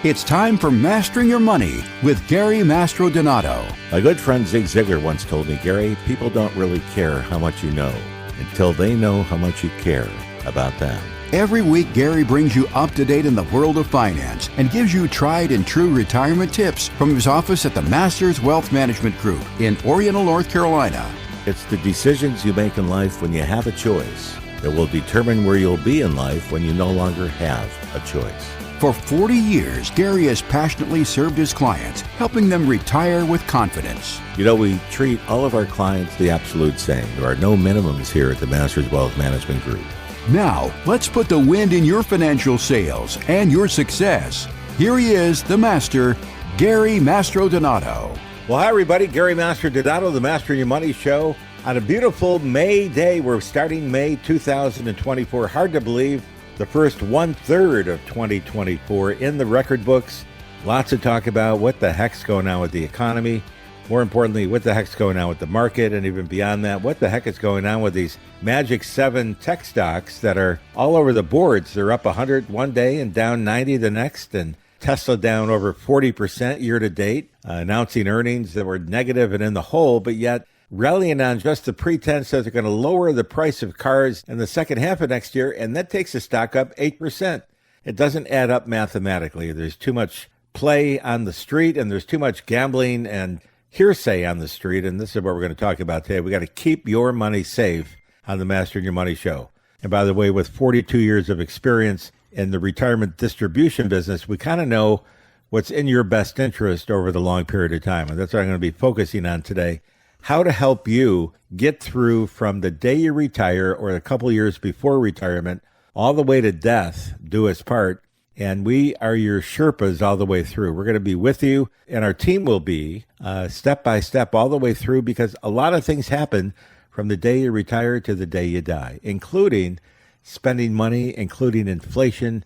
It's time for Mastering Your Money with Gary Mastrodonato. My good friend Zig Ziglar once told me, Gary, people don't really care how much you know until they know how much you care about them. Every week, Gary brings you up to date in the world of finance and gives you tried and true retirement tips from his office at the Masters Wealth Management Group in Oriental, North Carolina. It's the decisions you make in life when you have a choice that will determine where you'll be in life when you no longer have a choice. For 40 years, Gary has passionately served his clients, helping them retire with confidence. You know, we treat all of our clients the absolute same. There are no minimums here at the Masters Wealth Management Group. Now, let's put the wind in your financial sails and your success. Here he is, the master, Gary Mastrodonato. Well, hi, everybody. Gary Mastrodonato, the Mastering Your Money Show. On a beautiful May day, we're starting May 2024. Hard to believe, the first 1/3 of 2024 in the record books. Lots to talk about. What the heck's going on with the economy? More importantly, what the heck's going on with the market? And even beyond that, what the heck is going on with these Magic 7 tech stocks that are all over the boards? They're up 100 one day and down 90 the next, and Tesla down over 40% year to date, announcing earnings that were negative and in the hole, but yet rallying on just the pretense that they're going to lower the price of cars in the second half of next year, and that takes the stock up 8%. It doesn't add up mathematically. There's too much play on the street, and there's too much gambling and hearsay on the street, and this is what we're going to talk about today. We got to keep your money safe on the Mastering Your Money Show. And by the way, with 42 years of experience in the retirement distribution business, we kind of know what's in your best interest over the long period of time, and that's what I'm going to be focusing on today. How to help you get through from the day you retire or a couple years before retirement all the way to death, do us part. And we are your Sherpas all the way through. We're going to be with you, and our team will be step by step all the way through, because a lot of things happen from the day you retire to the day you die, including spending money, including inflation,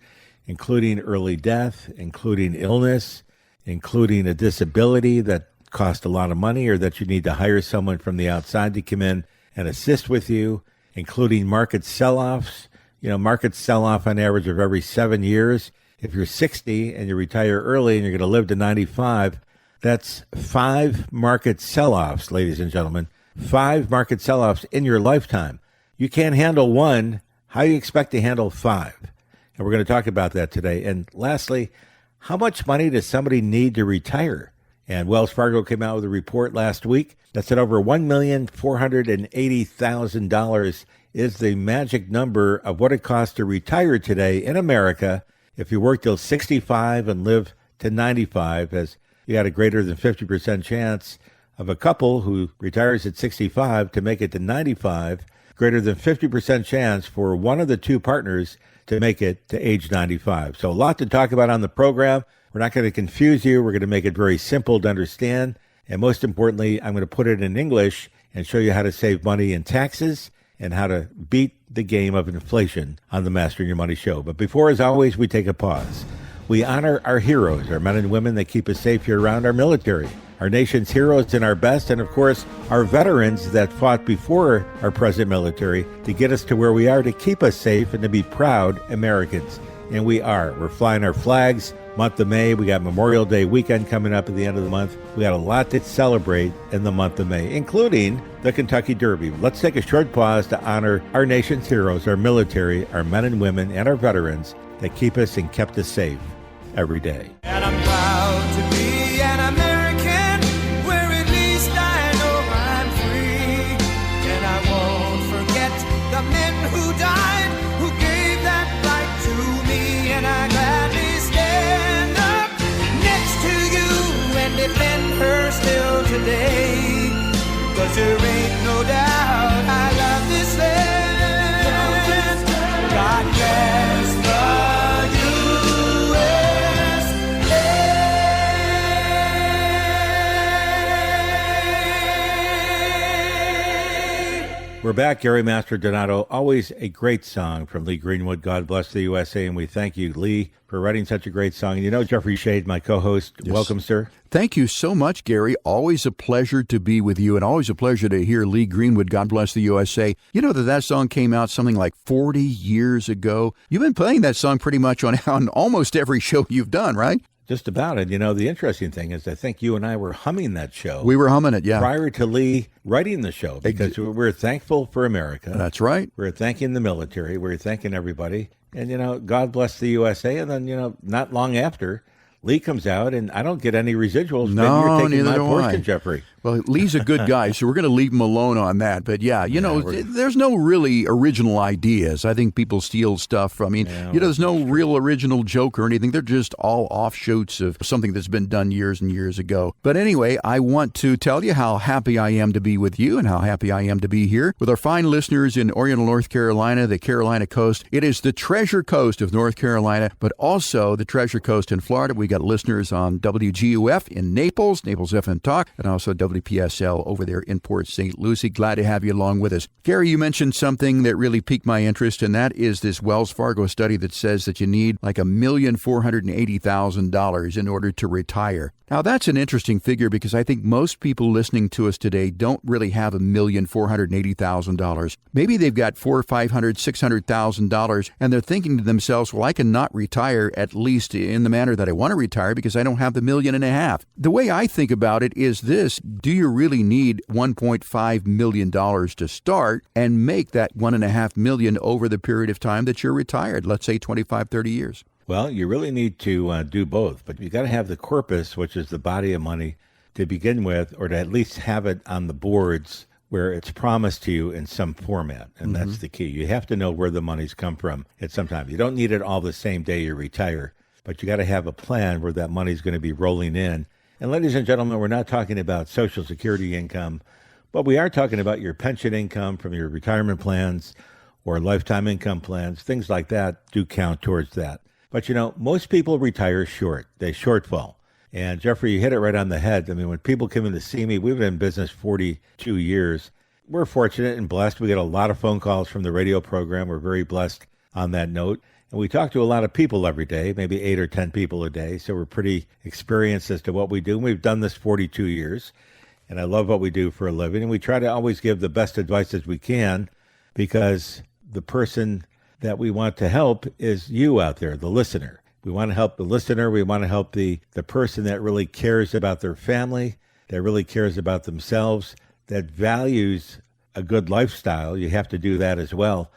including early death, including illness, including a disability that cost a lot of money or that you need to hire someone from the outside to come in and assist with you, including market sell-offs. You know, markets sell off on average of every 7 years. If you're 60 and you retire early and you're going to live to 95, that's 5 market sell-offs, ladies and gentlemen. 5 market sell-offs in your lifetime. You can't handle one. How do you expect to handle 5? And we're going to talk about that today. And lastly, how much money does somebody need to retire? And Wells Fargo came out with a report last week that said over $1,480,000 is the magic number of what it costs to retire today in America if you work till 65 and live to 95, as you got a greater than 50% chance of a couple who retires at 65 to make it to 95, greater than 50% chance for one of the two partners to make it to age 95. So a lot to talk about on the program. We're not going to confuse you. We're going to make it very simple to understand. And most importantly, I'm going to put it in English and show you how to save money in taxes and how to beat the game of inflation on the Mastering Your Money Show. But before, as always, we take a pause. We honor our heroes, our men and women that keep us safe here around our military, our nation's heroes and our best, and of course, our veterans that fought before our present military to get us to where we are, to keep us safe and to be proud Americans. And we are. We're flying our flags. Month of May, we got Memorial Day weekend coming up at the end of the month. We got a lot to celebrate in the month of May, including the Kentucky Derby. Let's take a short pause to honor our nation's heroes, our military, our men and women, and our veterans that keep us and kept us safe every day. And I'm proud to be an American, where at least I know I'm free. And I won't forget the men who died, who gave that right to me. And I gladly stand up next to you and defend her still today. 'Cause there ain't no doubt I love this land. God bless the We're back. Gary Mastrodonato. Always a great song from Lee Greenwood, God Bless the USA. And we thank you, Lee, for writing such a great song. And you know, Jeffrey Shade, my co-host, yes. Welcome, sir. Thank you so much, Gary. Always a pleasure to be with you, and always a pleasure to hear Lee Greenwood, God Bless the USA. You know that song came out something like 40 years ago. You've been playing that song pretty much on almost every show you've done, right? Just about. And, the interesting thing is I think you and I were humming that show. We were humming it, yeah. Prior to Lee writing the show, because we're thankful for America. That's right. We're thanking the military. We're thanking everybody. And, God bless the USA. And then, not long after, Lee comes out, and I don't get any residuals. No, you're taking neither my do portion, I. Jeffrey. Well, Lee's a good guy, so we're going to leave him alone on that. But yeah, there's no really original ideas. I think people steal stuff from, there's no real original joke or anything. They're just all offshoots of something that's been done years and years ago. But anyway, I want to tell you how happy I am to be with you and how happy I am to be here with our fine listeners in Oriental, North Carolina, the Carolina Coast. It is the Treasure Coast of North Carolina, but also the Treasure Coast in Florida. We got listeners on WGUF in Naples FM Talk, and also WPSL over there in Port St. Lucie. Glad to have you along with us. Gary, you mentioned something that really piqued my interest, and that is this Wells Fargo study that says that you need like $1,480,000 in order to retire. Now, that's an interesting figure because I think most people listening to us today don't really have $1,480,000. Maybe they've got $400,000, $500,000, $600,000, and they're thinking to themselves, well, I cannot retire at least in the manner that I want to retire because I don't have the $1.5 million. The way I think about it is this: do you really need $1.5 million to start and make that $1.5 million over the period of time that you're retired, let's say 25, 30 years? Well, you really need to do both, but you got to have the corpus, which is the body of money, to begin with, or to at least have it on the boards where it's promised to you in some format, and that's the key. You have to know where the money's come from at some time. You don't need it all the same day you retire, but you got to have a plan where that money's going to be rolling in. And ladies and gentlemen, we're not talking about Social Security income, but we are talking about your pension income from your retirement plans or lifetime income plans. Things like that do count towards that. But, most people retire short. They shortfall. And, Jeffrey, you hit it right on the head. I mean, when people come in to see me, we've been in business 42 years. We're fortunate and blessed. We get a lot of phone calls from the radio program. We're very blessed on that note. And we talk to a lot of people every day, maybe 8 or 10 people a day. So we're pretty experienced as to what we do. And we've done this 42 years. And I love what we do for a living. And we try to always give the best advice as we can, because the person that we want to help is you out there, the listener. We want to help the listener. We want to help the person that really cares about their family, that really cares about themselves, that values a good lifestyle. You have to do that as well.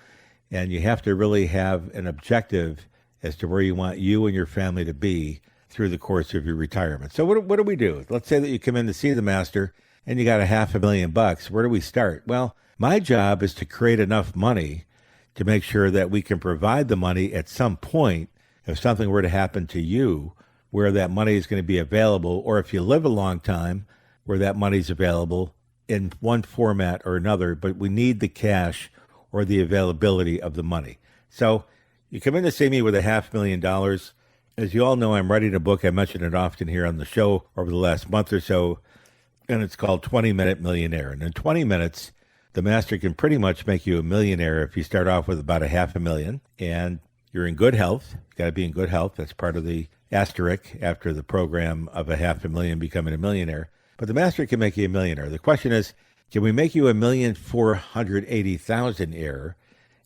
And you have to really have an objective as to where you want you and your family to be through the course of your retirement. So what do we do? Let's say that you come in to see the master and you got $500,000. Where do we start? Well, my job is to create enough money to make sure that we can provide the money at some point if something were to happen to you, where that money is going to be available, or if you live a long time, where that money is available in one format or another, but we need the cash or the availability of the money. So you come in to see me with $500,000. As you all know, I'm writing a book. I mentioned it often here on the show over the last month or so, and it's called 20-Minute Millionaire. And in 20 minutes, the master can pretty much make you a millionaire if you start off with about $500,000 and you're in good health. You got to be in good health. That's part of the asterisk after the program of $500,000 becoming a millionaire. But the master can make you a millionaire. The question is, can we make you $1,480,000 heir?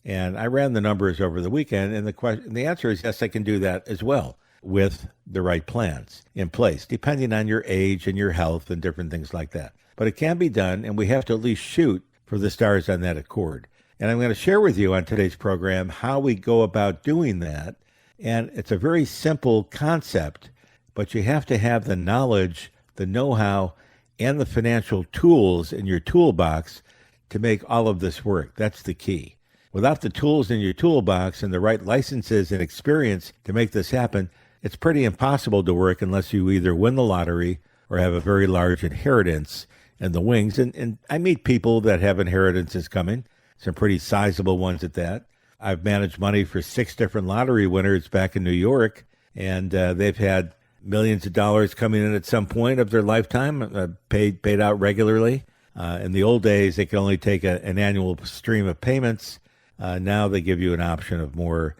And I ran the numbers over the weekend, and the answer is yes, I can do that as well with the right plans in place, depending on your age and your health and different things like that. But it can be done, and we have to at least shoot for the stars on that accord. And I'm going to share with you on today's program how we go about doing that. And it's a very simple concept, but you have to have the knowledge, the know-how, and the financial tools in your toolbox to make all of this work. That's the key. Without the tools in your toolbox and the right licenses and experience to make this happen, it's pretty impossible to work unless you either win the lottery or have a very large inheritance in the wings. And I meet people that have inheritances coming, some pretty sizable ones at that. I've managed money for 6 different lottery winners back in New York, and they've had millions of dollars coming in at some point of their lifetime, paid out regularly. In the old days, they could only take an annual stream of payments. Now they give you an option of more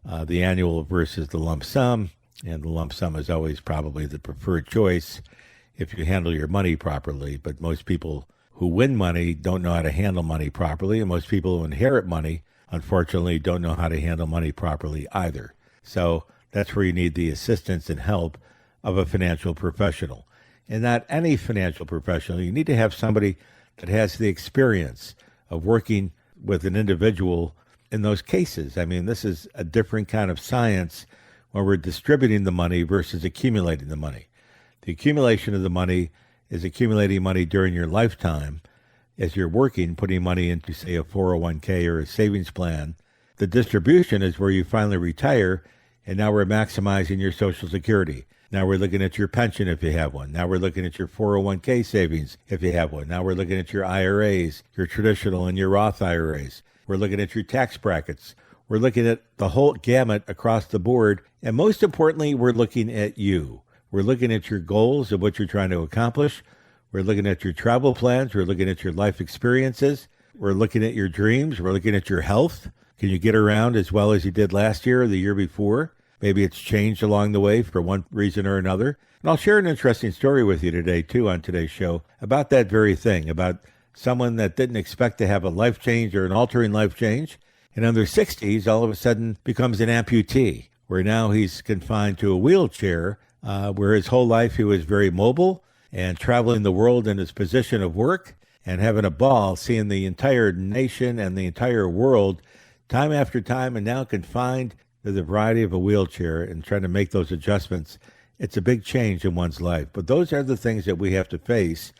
the annual versus the lump sum, and the lump sum is always probably the preferred choice if you handle your money properly. But most people who win money don't know how to handle money properly, and most people who inherit money, unfortunately, don't know how to handle money properly either. So that's where you need the assistance and help of a financial professional. And not any financial professional. You need to have somebody that has the experience of working with an individual in those cases. I mean, this is a different kind of science when we're distributing the money versus accumulating the money. The accumulation of the money is accumulating money during your lifetime as you're working, putting money into, say, a 401k or a savings plan. The distribution is where you finally retire, and now we're maximizing your Social Security. Now we're looking at your pension if you have one. Now we're looking at your 401k savings if you have one. Now we're looking at your IRAs, your traditional and your Roth IRAs. We're looking at your tax brackets. We're looking at the whole gamut across the board. And most importantly, we're looking at you. We're looking at your goals of what you're trying to accomplish. We're looking at your travel plans. We're looking at your life experiences. We're looking at your dreams. We're looking at your health. Can you get around as well as you did last year or the year before? Maybe it's changed along the way for one reason or another. And I'll share an interesting story with you today, too, on today's show about that very thing, about someone that didn't expect to have a life change or an altering life change, and in their 60s, all of a sudden becomes an amputee, where now he's confined to a wheelchair, where his whole life he was very mobile and traveling the world in his position of work and having a ball, seeing the entire nation and the entire world time after time, and now confined to the variety of a wheelchair and trying to make those adjustments. It's a big change in one's life. But those are the things that we have to face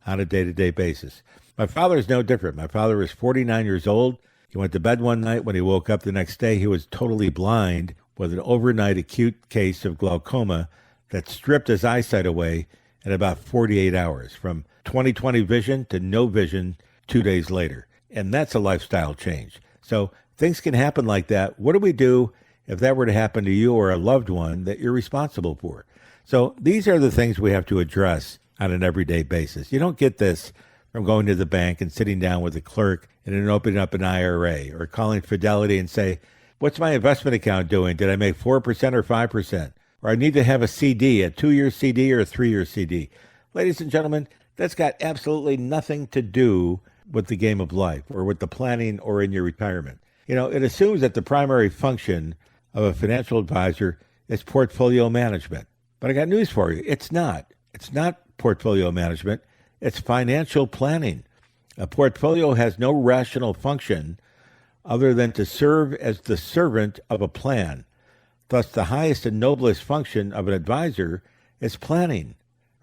on a day-to-day basis. My father is no different. My father was 49 years old. He went to bed one night. When he woke up the next day, he was totally blind with an overnight acute case of glaucoma that stripped his eyesight away in about 48 hours, from 20/20 vision to no vision 2 days later. And that's a lifestyle change. So things can happen like that. What do we do if that were to happen to you or a loved one that you're responsible for? So these are the things we have to address on an everyday basis. You don't get this from going to the bank and sitting down with a clerk and then opening up an IRA, or calling Fidelity and say, what's my investment account doing? Did I make 4% or 5%? Or I need to have a CD, a 2-year CD or a 3-year CD. Ladies and gentlemen, that's got absolutely nothing to do with the game of life or with the planning or in your retirement. You know, it assumes that the primary function of a financial advisor is portfolio management. But I got news for you. It's not. It's not portfolio management. It's financial planning. A portfolio has no rational function other than to serve as the servant of a plan. Thus, the highest and noblest function of an advisor is planning.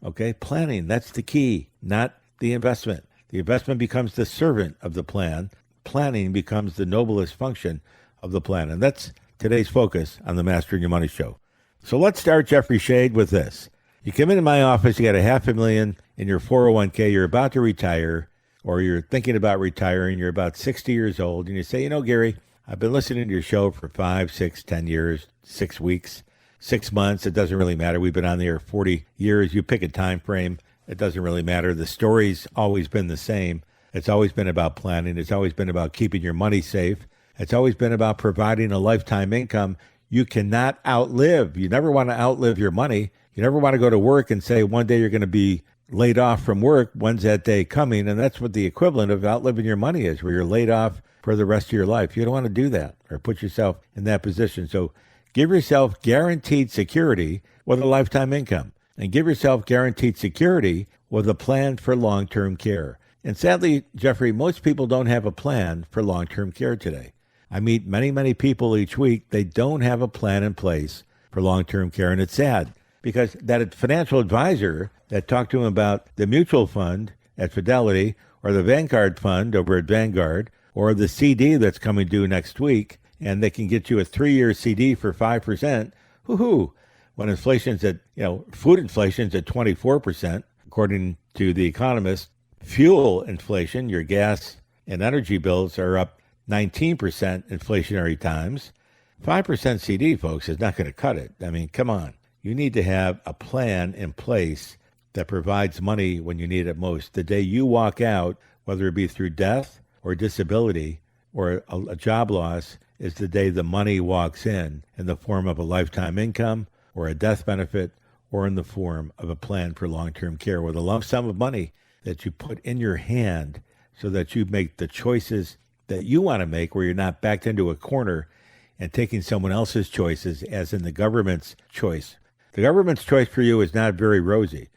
Okay, planning, that's the key, not the investment. The investment becomes the servant of the plan. Planning becomes the noblest function of the plan. And that's today's focus on the Mastering Your Money Show. So let's start, Jeffrey Shade, with this. You come into my office, you got $500,000 in your 401k, you're about to retire, or you're thinking about retiring, you're about 60 years old, and you say, you know, Gary, I've been listening to your show for 5, 6, 10 years, 6 weeks, 6 months. It doesn't really matter. We've been on the air 40 years. You pick a time frame. It doesn't really matter. The story's always been the same. It's always been about planning. It's always been about keeping your money safe. It's always been about providing a lifetime income you cannot outlive. You never want to outlive your money. You never want to go to work and say one day you're going to be laid off from work. When's that day coming? And that's what the equivalent of outliving your money is, where you're laid off for the rest of your life. You don't want to do that or put yourself in that position. So give yourself guaranteed security with a lifetime income, and give yourself guaranteed security with a plan for long-term care. And sadly, Jeffrey, most people don't have a plan for long-term care today. I meet many, many people each week. They don't have a plan in place for long-term care. And it's sad, because that financial advisor that talked to him about the mutual fund at Fidelity, or the Vanguard fund over at Vanguard, or the CD that's coming due next week, and they can get you a 3-year CD for 5%, whoo-hoo, when inflation's at, food inflation's at 24%, according to The Economist. Fuel inflation, your gas and energy bills, are up 19% inflationary times. 5% CD, folks, is not going to cut it. I mean, come on. You need to have a plan in place that provides money when you need it most. The day you walk out, whether it be through death or disability or a job loss, is the day the money walks in the form of a lifetime income or a death benefit, or in the form of a plan for long-term care with a lump sum of money that you put in your hand so that you make the choices that you want to make, where you're not backed into a corner and taking someone else's choices, as in the government's choice. The government's choice for you is not very rosy.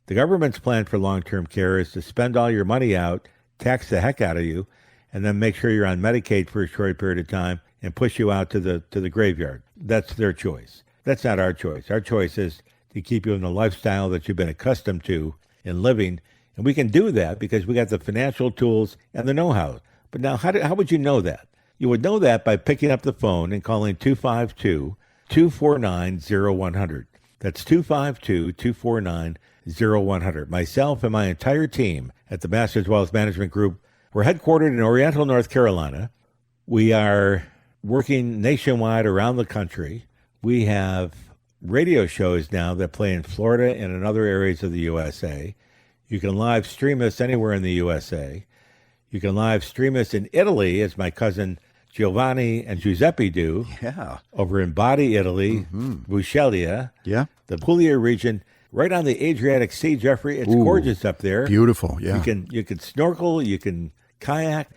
The government's plan for long-term care is to spend all your money out, tax the heck out of you, and then make sure you're on Medicaid for a short period of time and push you out to the graveyard. That's their choice. That's not our choice. Our choice is to keep you in the lifestyle that you've been accustomed to in living. And we can do that because we got the financial tools and the know-how. But now, how would you know that? You would know that by picking up the phone and calling 252-249-0100. That's 252-249-0100. Myself and my entire team at the Masters Wealth Management Group, we're headquartered in Oriental, North Carolina. We are working nationwide around the country. We have radio shows now that play in Florida and in other areas of the USA. You can live stream us anywhere in the USA. You can live stream us in Italy, as my cousin Giovanni and Giuseppe do. Yeah. Over in Bari, Italy, Busceglia, Yeah. the Puglia region, right on the Adriatic Sea, Jeffrey. It's gorgeous up there. Beautiful, yeah. You can snorkel, you can kayak,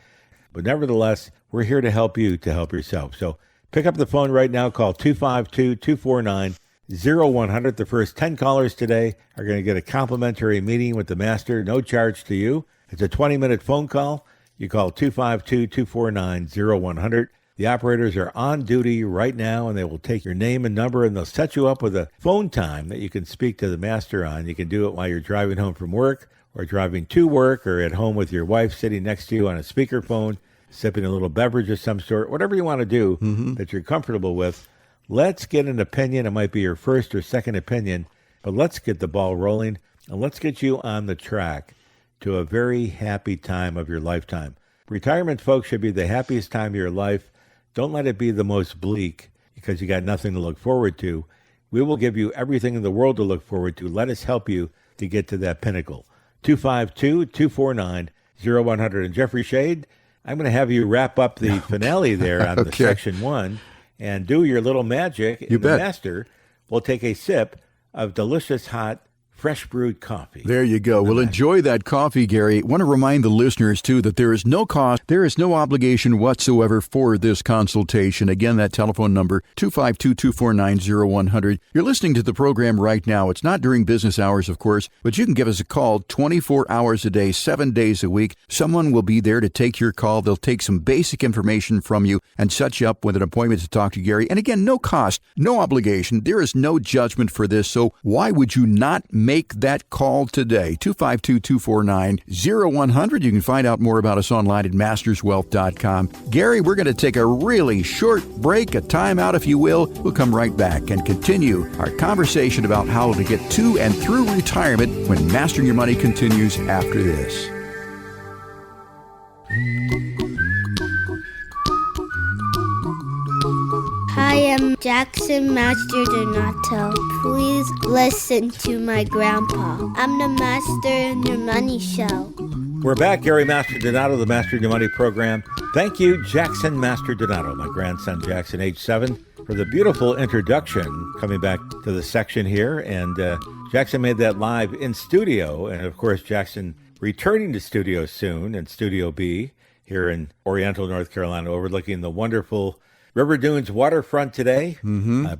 but nevertheless, we're here to help you to help yourself. So pick up the phone right now. Call 252-249-0100. The first 10 callers today are going to get a complimentary meeting with the master, no charge to you. It's a 20-minute phone call. You call 252-249-0100. The operators are on duty right now, and they will take your name and number, and they'll set you up with a phone time that you can speak to the master on. You can do it while you're driving home from work or driving to work or at home with your wife sitting next to you on a speakerphone, sipping a little beverage of some sort, whatever you want to do that you're comfortable with. Let's get an opinion. It might be your first or second opinion, but let's get the ball rolling, and let's get you on the track to a very happy time of your lifetime. Retirement, folks, should be the happiest time of your life. Don't let it be the most bleak because you got nothing to look forward to. We will give you everything in the world to look forward to. Let us help you to get to that pinnacle. 252-249-0100. And Jeffrey Shade, I'm going to have you wrap up the finale there on the section one and do your little magic. You bet. The master will take a sip of delicious hot fresh brewed coffee. There you go. Well, enjoy that coffee, Gary. Want to remind the listeners, too, that there is no cost, there is no obligation whatsoever for this consultation. Again, that telephone number, 252-249-0100. You're listening to the program right now. It's not during business hours, of course, but you can give us a call 24 hours a day, 7 days a week. Someone will be there to take your call. They'll take some basic information from you and set you up with an appointment to talk to Gary. And again, no cost, no obligation. There is no judgment for this. So why would you not make that call today? 252-249-0100. You can find out more about us online at masterswealth.com. Gary, we're going to take a really short break, a timeout, if you will. We'll come right back and continue our conversation about how to get to and through retirement when Mastering Your Money continues after this. Hi, I'm Jackson Master Donato. Please listen to my grandpa. I'm the Master in Your Money Show. We're back. Gary Master Donato, the Master in Your Money program. Thank you, Jackson Master Donato, my grandson Jackson, age 7, for the beautiful introduction. Coming back to the section here, and Jackson made that live in studio, and of course, Jackson returning to studio soon in Studio B here in Oriental, North Carolina, overlooking the wonderful River Dunes waterfront today.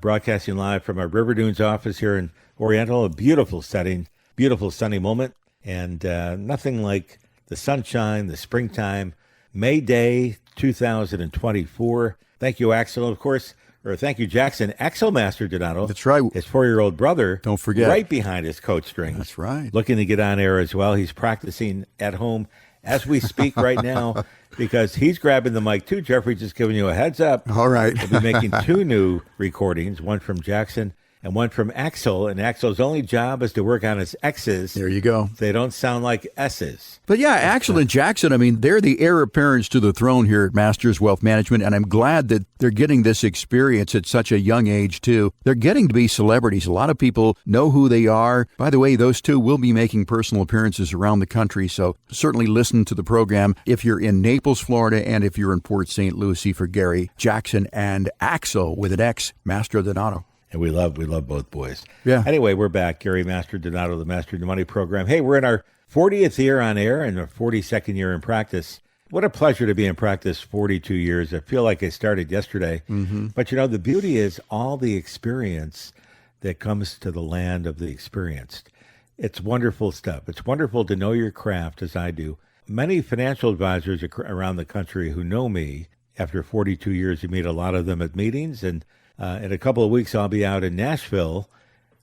Broadcasting live from our River Dunes office here in Oriental. A beautiful setting, beautiful sunny moment, and nothing like the sunshine, the springtime, May Day 2024. Thank you, Axel, of course, or thank you, Jackson. Axel Master Donato. That's right. His 4-year-old brother. Don't forget. Right behind his coat strings. That's right. Looking to get on air as well. He's practicing at home as we speak right now because he's grabbing the mic too. Jeffrey, just giving you a heads up. All right. We'll be making 2 new recordings, one from Jackson and one from Axel. And Axel's only job is to work on his X's. There you go. They don't sound like S's. But yeah, Axel and Jackson, I mean, they're the heir apparents to the throne here at Masters Wealth Management, and I'm glad that they're getting this experience at such a young age, too. They're getting to be celebrities. A lot of people know who they are. By the way, those two will be making personal appearances around the country, so certainly listen to the program if you're in Naples, Florida, and if you're in Port St. Lucie for Gary, Jackson, and Axel with an X, Master Donato. And we love both boys. Yeah. Anyway, we're back. Gary Master Donato, the Master of the Money program. Hey, we're in our 40th year on air and our 42nd year in practice. What a pleasure to be in practice 42 years. I feel like I started yesterday. But, you know, the beauty is all the experience that comes to the land of the experienced. It's wonderful stuff. It's wonderful to know your craft as I do. Many financial advisors around the country who know me, after 42 years, you meet a lot of them at meetings. And in a couple of weeks, I'll be out in Nashville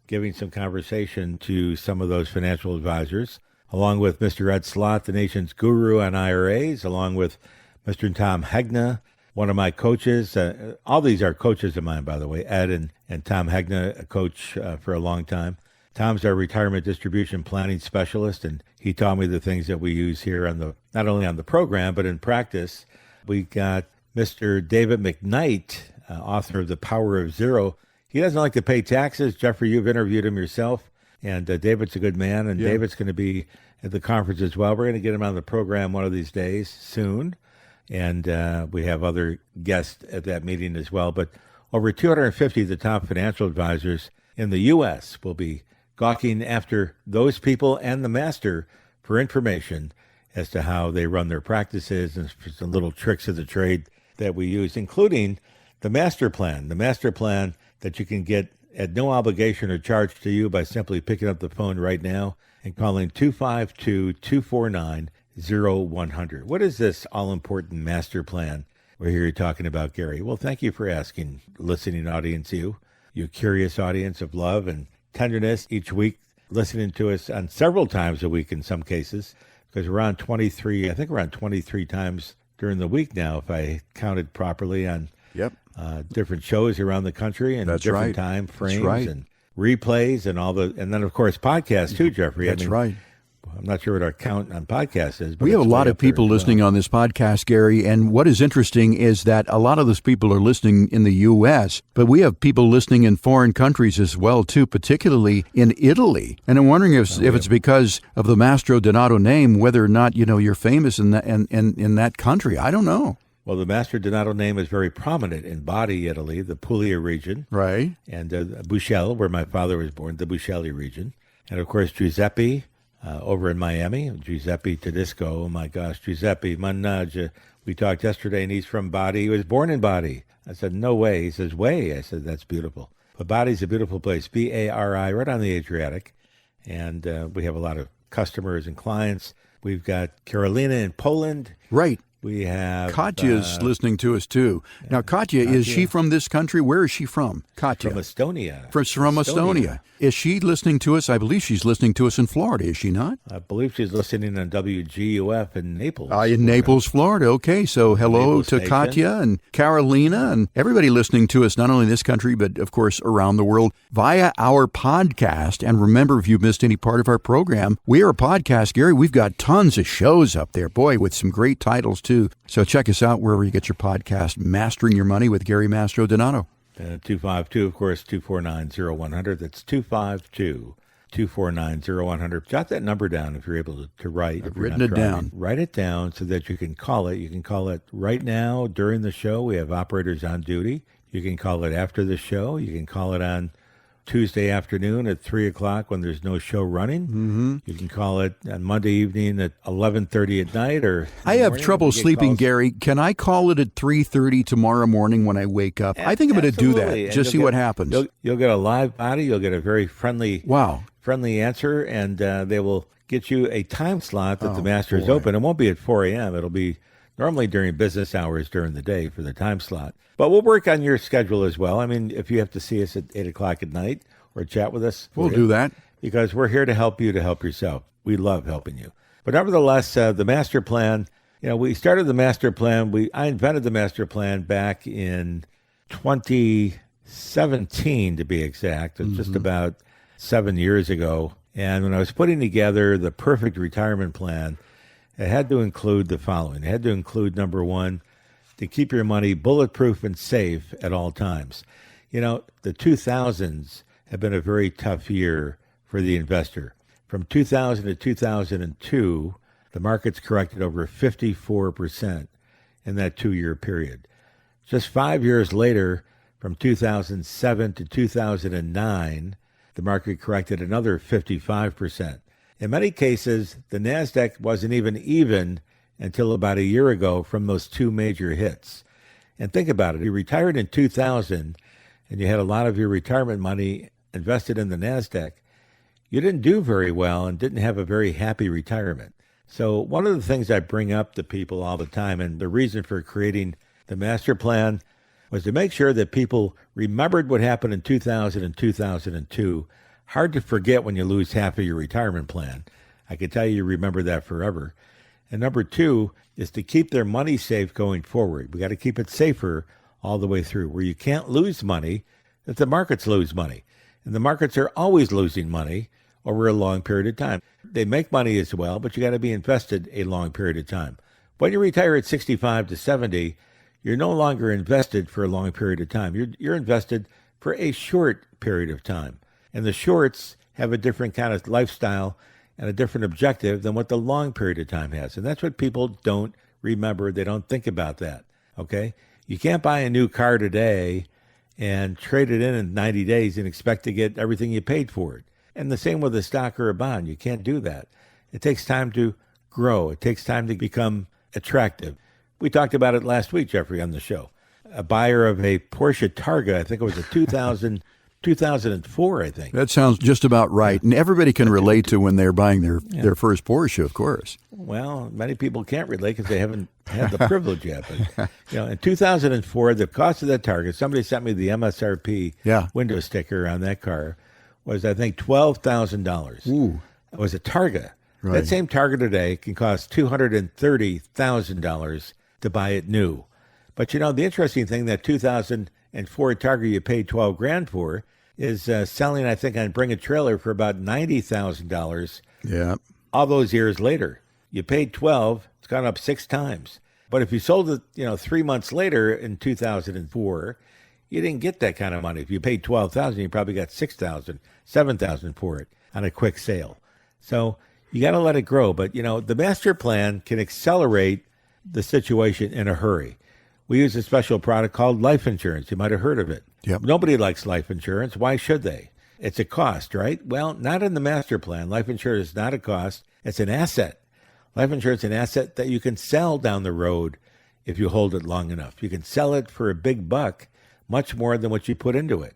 giving some conversation to some of those financial advisors, along with Mr. Ed Slott, the nation's guru on IRAs, along with Mr. Tom Hegna, one of my coaches. All these are coaches of mine, by the way, Ed and Tom Hegna, a coach for a long time. Tom's our retirement distribution planning specialist, and he taught me the things that we use here on not only on the program, but in practice. We got Mr. David McKnight, author of The Power of Zero. He doesn't like to pay taxes. Jeffrey, you've interviewed him yourself, and David's a good man, and yeah. David's going to be at the conference as well. We're going to get him on the program one of these days soon, and we have other guests at that meeting as well. But over 250 of the top financial advisors in the U.S. will be gawking after those people and the master for information as to how they run their practices and some little tricks of the trade that we use, including the master plan that you can get at no obligation or charge to you by simply picking up the phone right now and calling 252-249-0100. What is this all-important master plan we're here talking about, Gary? Well, thank you for asking, listening audience, you curious audience of love and tenderness each week, listening to us on several times a week in some cases, because we're on 23 times during the week now, if I counted properly, on different shows around the country and different time frames and replays and and then of course podcasts too, Jeffrey. That's right. I'm not sure what our count on podcasts is, but we have a lot of people listening on this podcast, Gary, and what is interesting is that a lot of those people are listening in the U.S., but we have people listening in foreign countries as well, too, particularly in Italy. And I'm wondering if it's because of the Mastro Donato name, whether or not, you're famous in that country. I don't know. Well, the Mastro Donato name is very prominent in Bari, Italy, the Puglia region. Right. And Buscello, where my father was born, the Buscelli region. And, of course, Giuseppe, over in Miami, Giuseppe Tedesco. Oh, my gosh, Giuseppe Mannaggia. We talked yesterday, and he's from Bari. He was born in Bari. I said, no way. He says, way. I said, that's beautiful. But Bari's a beautiful place, B-A-R-I, right on the Adriatic. And we have a lot of customers and clients. We've got Carolina in Poland. Right. We have... Katya's listening to us, too. Now, Katya, is she from this country? Where is she from? Katya. From Estonia. From Estonia. Is she listening to us? I believe she's listening to us in Florida, is she not? I believe she's listening on WGUF in Naples. In Naples, Florida. Okay, so hello to Katya and Carolina and everybody listening to us, not only in this country, but, of course, around the world via our podcast. And remember, if you've missed any part of our program, we are a podcast, Gary. We've got tons of shows up there, boy, with some great titles, too. So check us out wherever you get your podcast, Mastering Your Money with Gary Mastro Donato. 252, of course, 249-0100. That's 252-249-0100. Jot that number down if you're able to write. I've written it down. Write it down so that you can call it. You can call it right now during the show. We have operators on duty. You can call it after the show. You can call it on Tuesday afternoon at 3 o'clock when there's no show running. Mm-hmm. You can call it on Monday evening at 11:30 at night. Or I have trouble sleeping, Gary. Can I call it at 3:30 tomorrow morning when I wake up? I think I'm going to do that. Just see what happens. You'll get a live body. You'll get a very friendly answer, and they will get you a time slot that the master is open. It won't be at 4 a.m. It'll be normally during business hours during the day for the time slot. But we'll work on your schedule as well. I mean, if you have to see us at 8 o'clock at night or chat with us, we'll do that. Because we're here to help you to help yourself. We love helping you. But nevertheless, the master plan, we started the master plan. I invented the master plan back in 2017, to be exact. It's just about 7 years ago. And when I was putting together the perfect retirement plan, it had to include the following. It had to include, number one, to keep your money bulletproof and safe at all times. The 2000s have been a very tough year for the investor. From 2000 to 2002, the market's corrected over 54% in that 2-year period. Just 5 years later, from 2007 to 2009, the market corrected another 55%. In many cases, the NASDAQ wasn't even until about a year ago from those two major hits. And think about it. You retired in 2000, and you had a lot of your retirement money invested in the NASDAQ, you didn't do very well and didn't have a very happy retirement. So one of the things I bring up to people all the time, and the reason for creating the master plan, was to make sure that people remembered what happened in 2000 and 2002. Hard to forget when you lose half of your retirement plan. I can tell you remember that forever. And number two is to keep their money safe going forward. We got to keep it safer all the way through, where you can't lose money if the markets lose money. And the markets are always losing money over a long period of time. They make money as well, but you got to be invested a long period of time. When you retire at 65 to 70, you're no longer invested for a long period of time. You're invested for a short period of time. And the shorts have a different kind of lifestyle and a different objective than what the long period of time has. And that's what people don't remember. They don't think about that, okay? You can't buy a new car today and trade it in 90 days and expect to get everything you paid for it. And the same with a stock or a bond. You can't do that. It takes time to grow. It takes time to become attractive. We talked about it last week, Jeffrey, on the show. A buyer of a Porsche Targa, I think it was a 2004, I think. That sounds just about right. And everybody can relate to when they're buying their first Porsche, of course. Well, many people can't relate because they haven't had the privilege yet. But, in 2004, the cost of that Targa, somebody sent me the MSRP window sticker on that car, was, I think, $12,000. Ooh. It was a Targa. Right. That same Targa today can cost $230,000 to buy it new. But, the interesting thing, that 2004 Targa you paid $12,000 for is selling, I think, on Bring a Trailer for about $90,000. Yeah. All those years later. You paid $12,000, it's gone up 6 times. But if you sold it, 3 months later in 2004, you didn't get that kind of money. If you paid $12,000, you probably got $6,000, $7,000 for it on a quick sale. So you got to let it grow. But, the master plan can accelerate the situation in a hurry. We use a special product called life insurance. You might have heard of it. Yep. Nobody likes life insurance. Why should they? It's a cost, right? Well, not in the master plan. Life insurance is not a cost. It's an asset. Life insurance is an asset that you can sell down the road if you hold it long enough. You can sell it for a big buck, much more than what you put into it.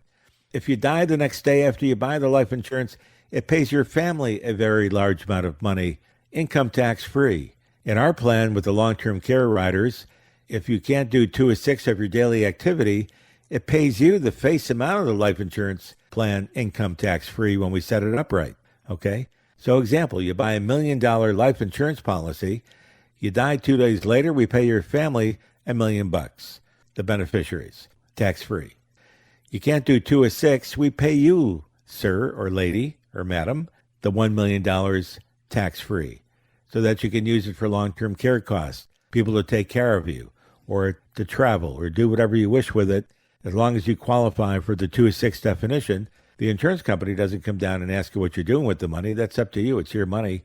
If you die the next day after you buy the life insurance, it pays your family a very large amount of money, income tax free. In our plan with the long-term care riders, if you can't do 2 or 6 of your daily activity, it pays you the face amount of the life insurance plan income tax free when we set it up right. Okay? So example, you buy $1 million life insurance policy, you die 2 days later, we pay your family $1 million, the beneficiaries, tax free. You can't do 2 or 6, we pay you, sir or lady or madam, the $1 million tax free so that you can use it for long-term care costs, people to take care of you, or to travel, or do whatever you wish with it. As long as you qualify for the 2 or 6 definition, the insurance company doesn't come down and ask you what you're doing with the money. That's up to you. It's your money.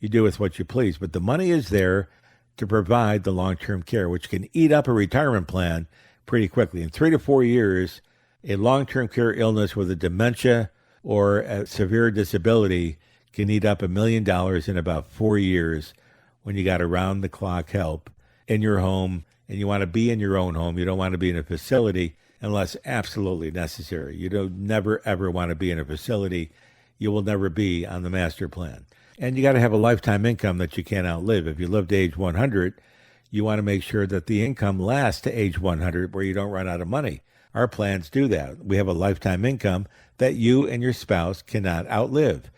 You do with what you please. But the money is there to provide the long-term care, which can eat up a retirement plan pretty quickly. In 3 to 4 years, a long-term care illness with a dementia or a severe disability can eat up $1 million in about 4 years when you got around-the-clock help in your home, and you want to be in your own home. You don't want to be in a facility unless absolutely necessary. You don't never, ever want to be in a facility. You will never be on the master plan. And you got to have a lifetime income that you can't outlive. If you live to age 100, you want to make sure that the income lasts to age 100 where you don't run out of money. Our plans do that. We have a lifetime income that you and your spouse cannot outlive.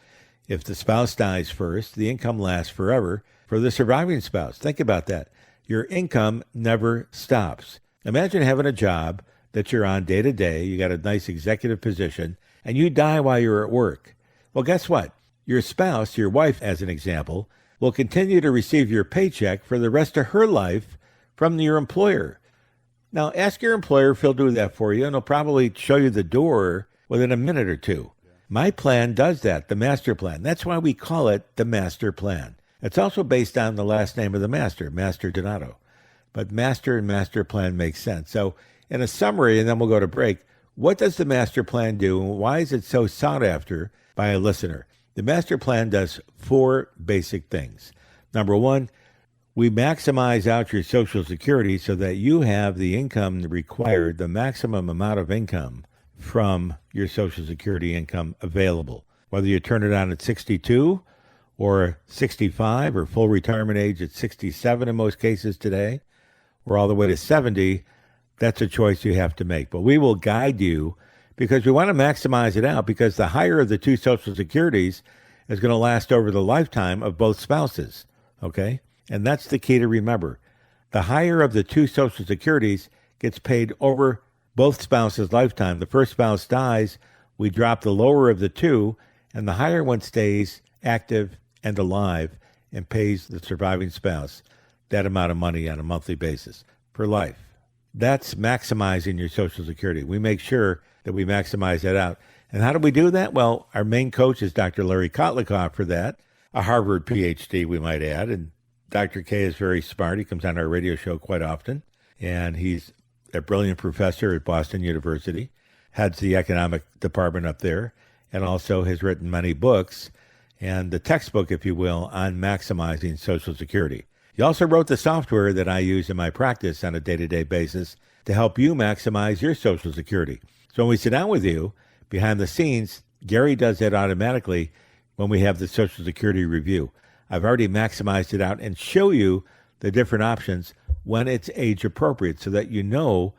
If the spouse dies first, the income lasts forever for the surviving spouse. Think about that. Your income never stops. Imagine having a job that you're on day to day. You got a nice executive position, and you die while you're at work. Well, guess what? Your spouse, your wife, as an example, will continue to receive your paycheck for the rest of her life from your employer. Now, ask your employer if he'll do that for you, and he'll probably show you the door within a minute or two. My plan does that, the master plan. That's why we call it the master plan. It's also based on the last name of the master, Master Donato. But master and master plan makes sense. So in a summary, and then we'll go to break, what does the master plan do, and why is it so sought after by a listener? The master plan does 4 basic things. Number 1, we maximize out your Social Security so that you have the income required, the maximum amount of income from your Social Security income available. Whether you turn it on at 62 or 65 or full retirement age at 67 in most cases today, or all the way to 70, that's a choice you have to make. But we will guide you because we want to maximize it out, because the higher of the two Social Securities is going to last over the lifetime of both spouses, okay? And that's the key to remember. The higher of the two Social Securities gets paid over both spouses' lifetime. The first spouse dies, we drop the lower of the two, and the higher one stays active and alive and pays the surviving spouse that amount of money on a monthly basis for life. That's maximizing your Social Security. We make sure that we maximize that out. And how do we do that? Well, our main coach is Dr. Larry Kotlikoff for that, a Harvard PhD, we might add. And Dr. K is very smart. He comes on our radio show quite often. And he's a brilliant professor at Boston University, heads the economic department up there, and also has written many books and the textbook, if you will, on maximizing Social Security. He also wrote the software that I use in my practice on a day-to-day basis to help you maximize your Social Security. So when we sit down with you, behind the scenes, Gary does that automatically when we have the Social Security review. I've already maximized it out and show you the different options when it's age appropriate so that you know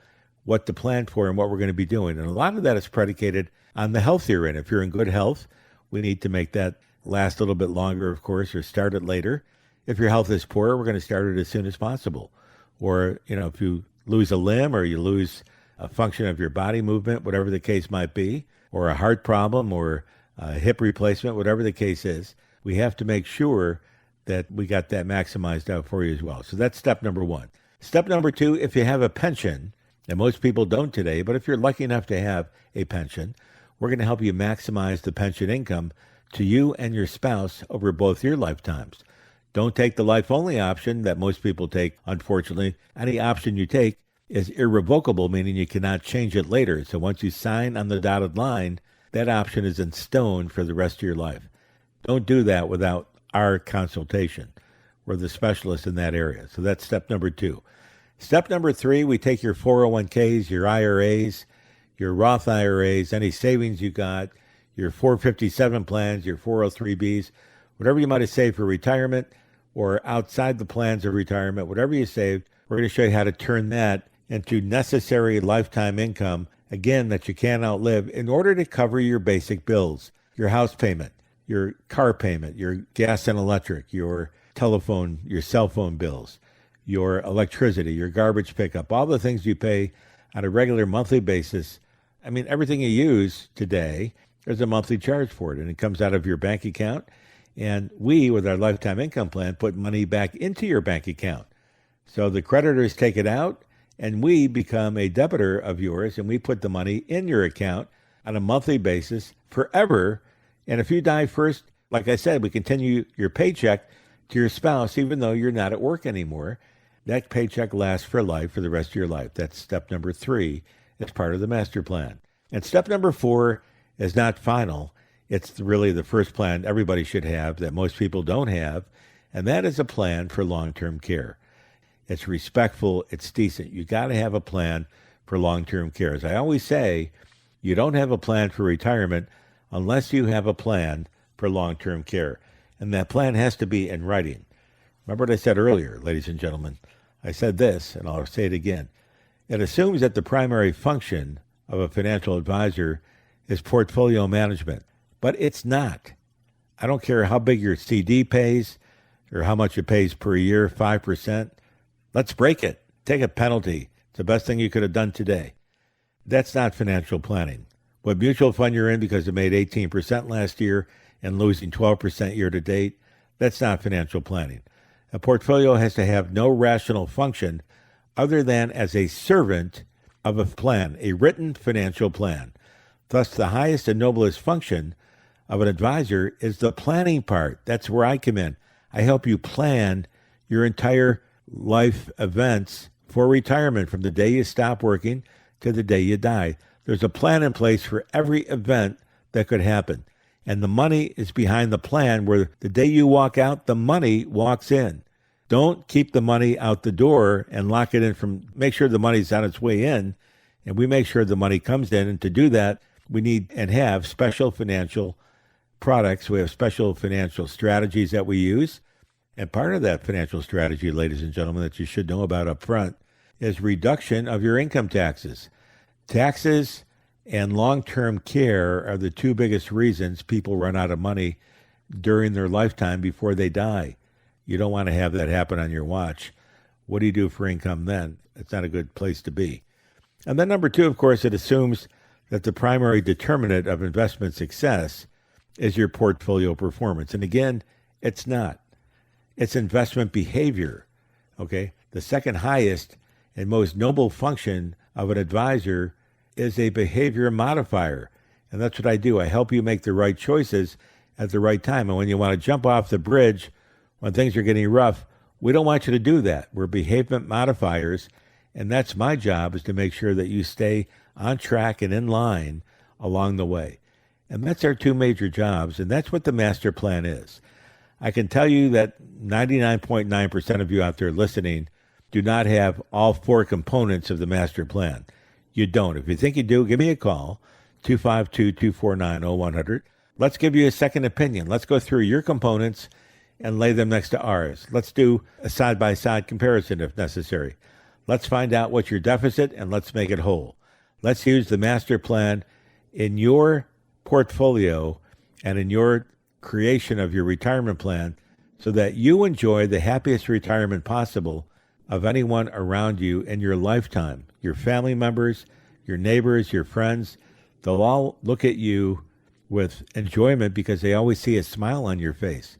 what to plan for and what we're going to be doing. And a lot of that is predicated on the health you're in. If you're in good health, we need to make that last a little bit longer, of course, or start it later. If your health is poor, we're going to start it as soon as possible. Or, if you lose a limb or you lose a function of your body movement, whatever the case might be, or a heart problem or a hip replacement, whatever the case is, we have to make sure that we got that maximized out for you as well. So that's step number one. Step number two, if you have a pension, and most people don't today, but if you're lucky enough to have a pension, we're going to help you maximize the pension income to you and your spouse over both your lifetimes. Don't take the life-only option that most people take, unfortunately. Any option you take is irrevocable, meaning you cannot change it later. So once you sign on the dotted line, that option is in stone for the rest of your life. Don't do that without our consultation. We're the specialists in that area. So that's step number two. Step number three, we take your 401ks, your IRAs, your Roth IRAs, any savings you got, your 457 plans, your 403bs, whatever you might have saved for retirement or outside the plans of retirement, whatever you saved, we're going to show you how to turn that into necessary lifetime income, again, that you can't outlive in order to cover your basic bills, your house payment, your car payment, your gas and electric, your telephone, your cell phone bills, your electricity, your garbage pickup, all the things you pay on a regular monthly basis. I mean, everything you use today, there's a monthly charge for it, and it comes out of your bank account. And we, with our lifetime income plan, put money back into your bank account. So the creditors take it out, and we become a debitor of yours, and we put the money in your account on a monthly basis forever. And if you die first, like I said, we continue your paycheck to your spouse, even though you're not at work anymore. That paycheck lasts for life, for the rest of your life. That's step number three. It's part of the master plan. And step number four is not final. It's really the first plan everybody should have that most people don't have, and that is a plan for long-term care. It's respectful. It's decent. You got to have a plan for long-term care. As I always say, you don't have a plan for retirement unless you have a plan for long-term care, and that plan has to be in writing. Remember what I said earlier, ladies and gentlemen? I said this, and I'll say it again. It assumes that the primary function of a financial advisor is portfolio management, but it's not. I don't care how big your CD pays or how much it pays per year, 5%. Let's break it. Take a penalty. It's the best thing you could have done today. That's not financial planning. What mutual fund you're in because it made 18% last year and losing 12% year to date, that's not financial planning. A portfolio has to have no rational function other than as a servant of a plan, a written financial plan. Thus, the highest and noblest function of an advisor is the planning part. That's where I come in. I help you plan your entire life events for retirement from the day you stop working to the day you die. There's a plan in place for every event that could happen. And the money is behind the plan where the day you walk out, the money walks in. Don't keep the money out the door and lock it in make sure the money's on its way in And we make sure the money comes in. And to do that, we need and have special financial products. We have special financial strategies that we use. And part of that financial strategy, ladies and gentlemen, that you should know about up front is reduction of your income taxes. Taxes and long-term care are the two biggest reasons people run out of money during their lifetime before they die. You don't want to have that happen on your watch. What do you do for income then? It's not a good place to be. And then number two, of course, it assumes that the primary determinant of investment success is your portfolio performance. And again, it's not. It's investment behavior, okay? The second highest and most noble function of an advisor is a behavior modifier. And that's what I do. I help you make the right choices at the right time. And when you want to jump off the bridge, when things are getting rough, we don't want you to do that. We're behavior modifiers. And that's my job, is to make sure that you stay on track and in line along the way. And that's our two major jobs. And that's what the master plan is. I can tell you that 99.9% of you out there listening do not have all four components of the master plan. You don't. If you think you do, give me a call, 252-249-0100. Let's give you a second opinion. Let's go through your components and lay them next to ours. Let's do a side-by-side comparison if necessary. Let's find out what's your deficit and let's make it whole. Let's use the master plan in your portfolio and in your creation of your retirement plan so that you enjoy the happiest retirement possible of anyone around you in your lifetime. Your family members, your neighbors, your friends, they'll all look at you with enjoyment because they always see a smile on your face.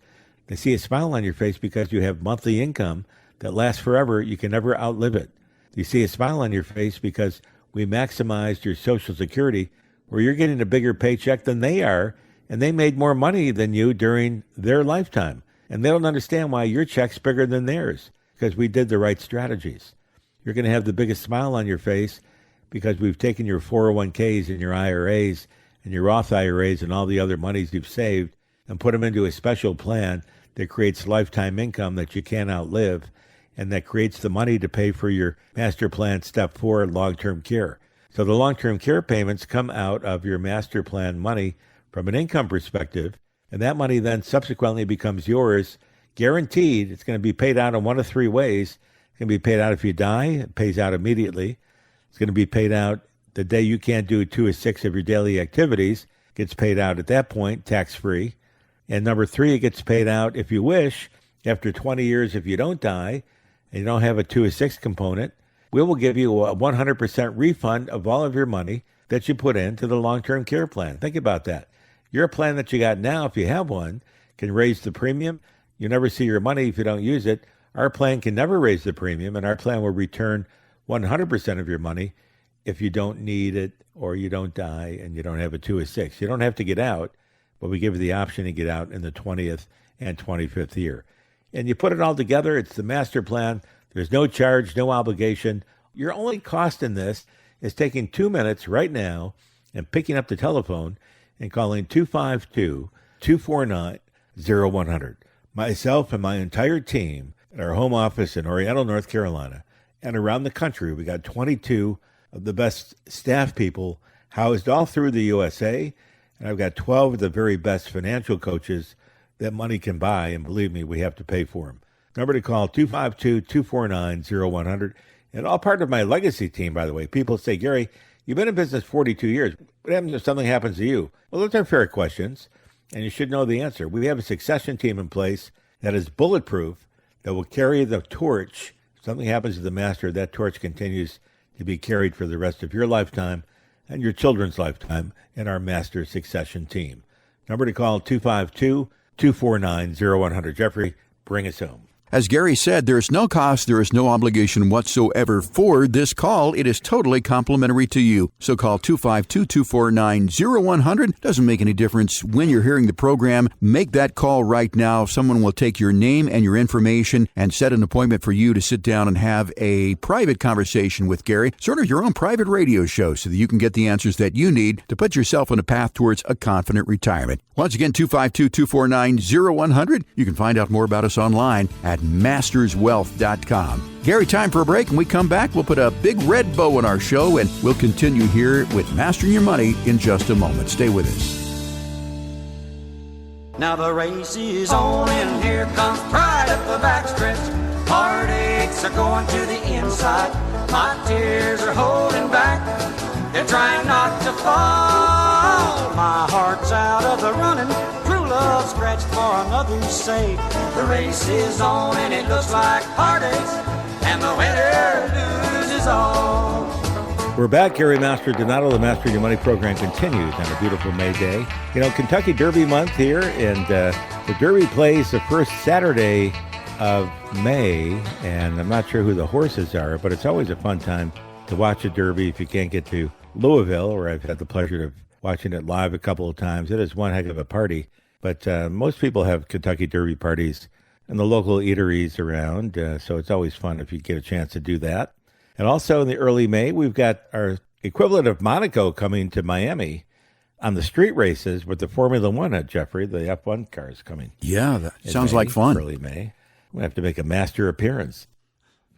They see a smile on your face because you have monthly income that lasts forever. You can never outlive it. You see a smile on your face because we maximized your Social Security, where you're getting a bigger paycheck than they are, and they made more money than you during their lifetime. And they don't understand why your check's bigger than theirs, because we did the right strategies. You're going to have the biggest smile on your face because we've taken your 401ks and your IRAs and your Roth IRAs and all the other monies you've saved and put them into a special plan that creates lifetime income that you can't outlive, and that creates the money to pay for your master plan step 4, long-term care. So the long-term care payments come out of your master plan money from an income perspective, and that money then subsequently becomes yours, guaranteed. It's going to be paid out in one of three ways. It's going to be paid out if you die. It pays out immediately. It's going to be paid out the day you can't do 2 or 6 of your daily activities. It gets paid out at that point, tax-free. And number 3, it gets paid out, if you wish, after 20 years if you don't die and you don't have a 2 or 6 component. We will give you a 100% refund of all of your money that you put into the long-term care plan. Think about that. Your plan that you got now, if you have one, can raise the premium. You never see your money if you don't use it. Our plan can never raise the premium, and our plan will return 100% of your money if you don't need it or you don't die and you don't have a 2 or 6. You don't have to get out, but we give you the option to get out in the 20th and 25th year. And you put it all together, it's the master plan. There's no charge, no obligation. Your only cost in this is taking 2 minutes right now and picking up the telephone and calling 252-249-0100. Myself and my entire team at our home office in Oriental, North Carolina, and around the country, we got 22 of the best staff people housed all through the USA, and I've got 12 of the very best financial coaches that money can buy, and believe me, we have to pay for them. Number to call, 252-249-0100. And all part of my legacy team, by the way. People say, Gary, you've been in business 42 years. What happens if something happens to you? Well, those are fair questions, and you should know the answer. We have a succession team in place that is bulletproof, that will carry the torch. If something happens to the master, that torch continues to be carried for the rest of your lifetime and your children's lifetime in our master succession team. Number to call, 252-249-0100. Jeffrey, bring us home. As Gary said, there is no cost, there is no obligation whatsoever for this call. It is totally complimentary to you. So call 252-249-0100. Doesn't make any difference when you're hearing the program. Make that call right now. Someone will take your name and your information and set an appointment for you to sit down and have a private conversation with Gary, sort of your own private radio show, so that you can get the answers that you need to put yourself on a path towards a confident retirement. Once again, 252-249-0100. You can find out more about us online at masterswealth.com. Gary, time for a break. When we come back, we'll put a big red bow on our show, and we'll continue here with Mastering Your Money in just a moment. Stay with us. Now the race is on and here comes pride up the backstretch. Heartaches are going to the inside. My tears are holding back. They're trying not to fall. My heart's out of the running. True love scratched for another's sake. The race is on and it looks like heartaches, and the winner loses all. We're back. Gary Master Donato, the Master Your Money program continues on a beautiful May day. You know, Kentucky Derby month here, and the Derby plays the first Saturday of May, and I'm not sure who the horses are, but it's always a fun time to watch a Derby if you can't get to Louisville, where I've had the pleasure of watching it live a couple of times. It is one heck of a party, but most people have Kentucky Derby parties in the local eateries around, so it's always fun if you get a chance to do that. And also in the early May, we've got our equivalent of Monaco coming to Miami on the street races with the Formula One at Jeffrey. The F1 cars coming. Yeah, that sounds like fun. Early May. We have to make a master appearance.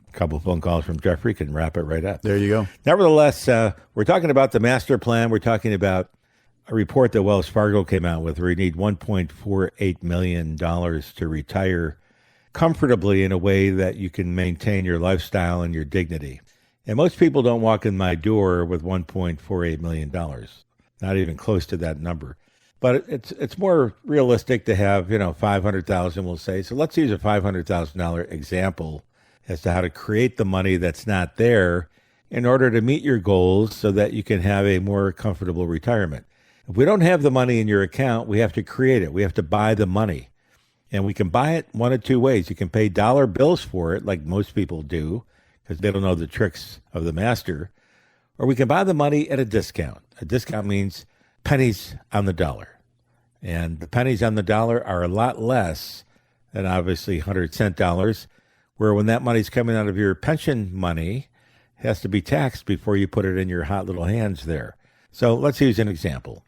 A couple of phone calls from Jeffrey can wrap it right up. There you go. Nevertheless, we're talking about the master plan. We're talking about a report that Wells Fargo came out with where you need $1.48 million to retire comfortably in a way that you can maintain your lifestyle and your dignity. And most people don't walk in my door with $1.48 million, not even close to that number. But it's more realistic to have, $500,000, we'll say. So let's use a $500,000 example as to how to create the money that's not there in order to meet your goals so that you can have a more comfortable retirement. If we don't have the money in your account, we have to create it. We have to buy the money. And we can buy it one of two ways. You can pay dollar bills for it, like most people do, because they don't know the tricks of the master. Or we can buy the money at a discount. A discount means pennies on the dollar. And the pennies on the dollar are a lot less than obviously 100-cent dollars, where when that money's coming out of your pension money, it has to be taxed before you put it in your hot little hands there. So let's use an example.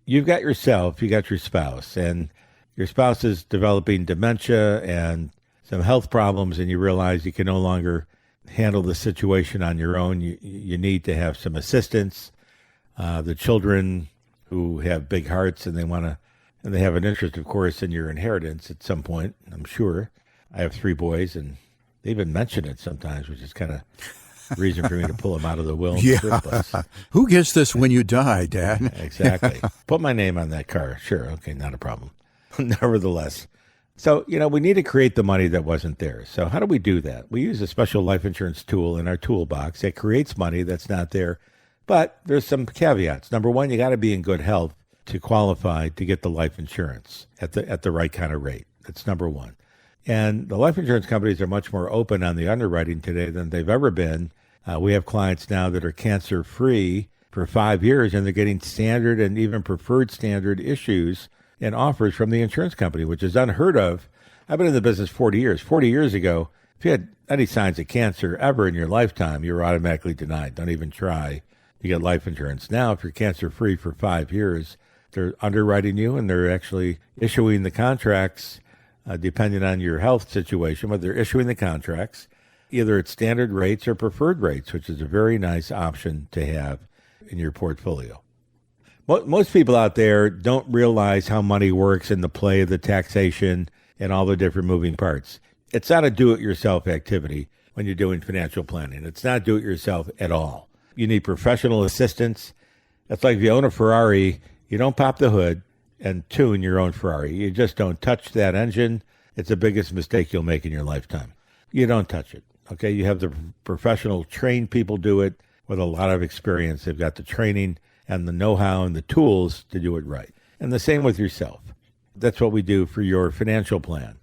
You've got yourself, you got your spouse, and your spouse is developing dementia and some health problems, and you realize you can no longer handle the situation on your own. You need to have some assistance. The children who have big hearts and they have an interest, of course, in your inheritance at some point, I'm sure. I have 3 boys, and they even mention it sometimes, which is kind of reason for me to pull them out of the will in the first place. Who gets this when you die, Dad? Exactly. Put my name on that car. Sure. Okay, not a problem. Nevertheless. So, we need to create the money that wasn't there. So how do we do that? We use a special life insurance tool in our toolbox that creates money that's not there. But there's some caveats. Number one, you got to be in good health to qualify to get the life insurance at the right kind of rate. That's number one. And the life insurance companies are much more open on the underwriting today than they've ever been. We have clients now that are cancer-free for 5 years, and they're getting standard and even preferred standard issues and offers from the insurance company, which is unheard of. I've been in the business 40 years. 40 years ago, if you had any signs of cancer ever in your lifetime, you were automatically denied. Don't even try to get life insurance. Now, if you're cancer-free for 5 years, they're underwriting you, and they're actually issuing the contracts depending on your health situation, but they're issuing the contracts either at standard rates or preferred rates, which is a very nice option to have in your portfolio. Most people out there don't realize how money works in the play of the taxation and all the different moving parts. It's not a do-it-yourself activity when you're doing financial planning. It's not do-it-yourself at all. You need professional assistance. That's like if you own a Ferrari, you don't pop the hood and tune your own Ferrari. You just don't touch that engine. It's the biggest mistake you'll make in your lifetime. You don't touch it, okay? You have the professional trained people do it with a lot of experience. They've got the training and the know-how and the tools to do it right. And the same with yourself. That's what we do for your financial plan.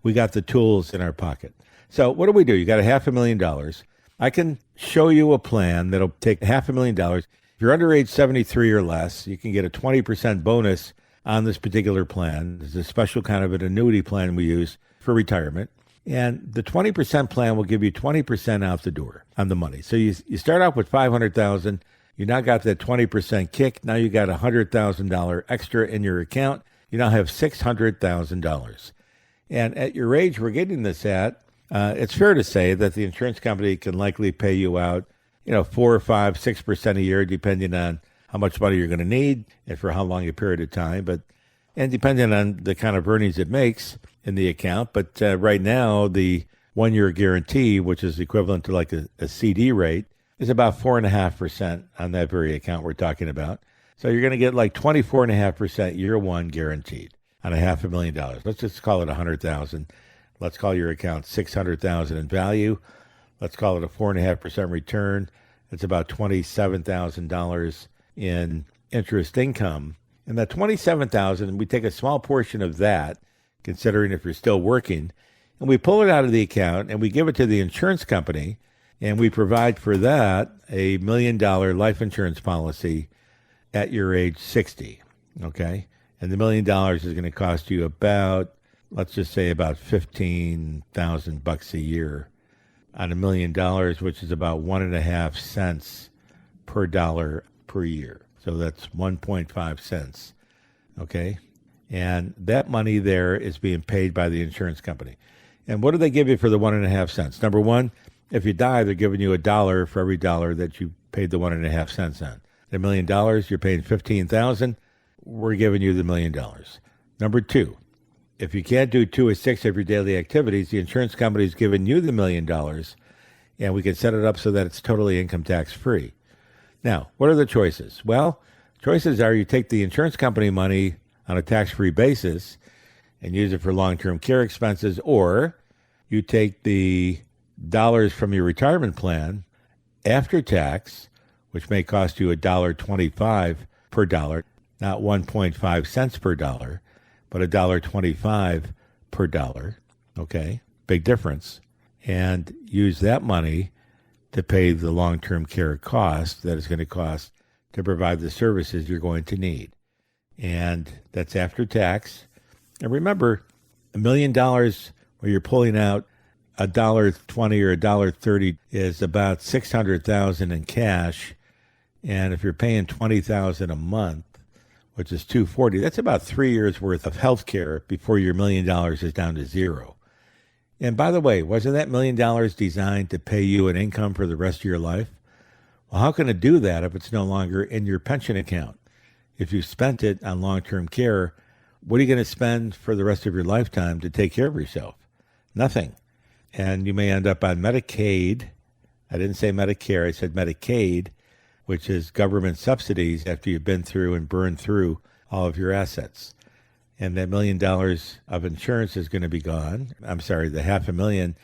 We got the tools in our pocket. So what do? You got $500,000. I can show you a plan that'll take $500,000. If you're under age 73 or less, you can get a 20% bonus on this particular plan. There's a special kind of an annuity plan we use for retirement. And the 20% plan will give you 20% out the door on the money. So you start off with $500,000. You now got that 20% kick. Now you got $100,000 extra in your account. You now have $600,000. And at your age we're getting this at, it's fair to say that the insurance company can likely pay you out, 4 or 5, 6% a year, depending on how much money you're going to need and for how long a period of time, and depending on the kind of earnings it makes in the account. But right now, the 1-year guarantee, which is equivalent to like a CD rate, is about 4.5% on that very account we're talking about. So you're going to get like 24.5% year one guaranteed on $500,000. Let's just call it $100,000. Let's call your account $600,000 in value. Let's call it a 4.5% return. It's about $27,000 in interest income. And that $27,000, we take a small portion of that, considering if you're still working, and we pull it out of the account and we give it to the insurance company, and we provide for that a $1 million life insurance policy at your age 60. Okay, and the $1 million is going to cost you about, let's just say, about $15,000 a year on $1 million, which is about 1.5 cents per dollar per year. So that's 1.5 cents. Okay, and that money there is being paid by the insurance company. And what do they give you for the 1.5 cents? Number one, if you die, they're giving you $1 for every dollar that you paid the 1.5 cents on. The $1 million, you're paying $15,000. We're giving you the $1 million. Number two, if you can't do 2 or 6 of your daily activities, the insurance company is giving you the $1 million, and we can set it up so that it's totally income tax free. Now, what are the choices? Well, choices are you take the insurance company money on a tax-free basis and use it for long-term care expenses, or you take the dollars from your retirement plan after tax, which may cost you $1.25 per dollar, not 1.5 cents per dollar, but $1.25 per dollar. Okay, big difference. And use that money to pay the long-term care cost that it's going to cost to provide the services you're going to need. And that's after tax. And remember, $1 million where you're pulling out $1.20 or $1.30 is about $600,000 in cash. And if you're paying $20,000 a month, which is $240, that's about 3 years worth of health care before your $1 million is down to zero. And by the way, wasn't that $1 million designed to pay you an income for the rest of your life? Well, how can it do that if it's no longer in your pension account? If you spent it on long-term care, what are you going to spend for the rest of your lifetime to take care of yourself? Nothing. And you may end up on Medicaid. I didn't say Medicare, I said Medicaid, which is government subsidies after you've been through and burned through all of your assets. And that $1 million of insurance is going to be gone. I'm sorry, the $500,000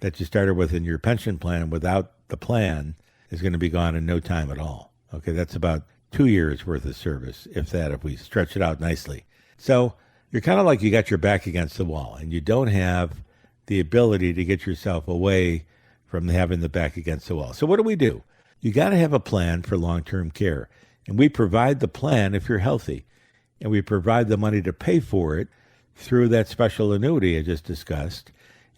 that you started with in your pension plan without the plan is going to be gone in no time at all. Okay, that's about 2 years worth of service, if we stretch it out nicely. So you're kind of like you got your back against the wall and you don't have the ability to get yourself away from having the back against the wall. So what do? You got to have a plan for long-term care. And we provide the plan if you're healthy. And we provide the money to pay for it through that special annuity I just discussed.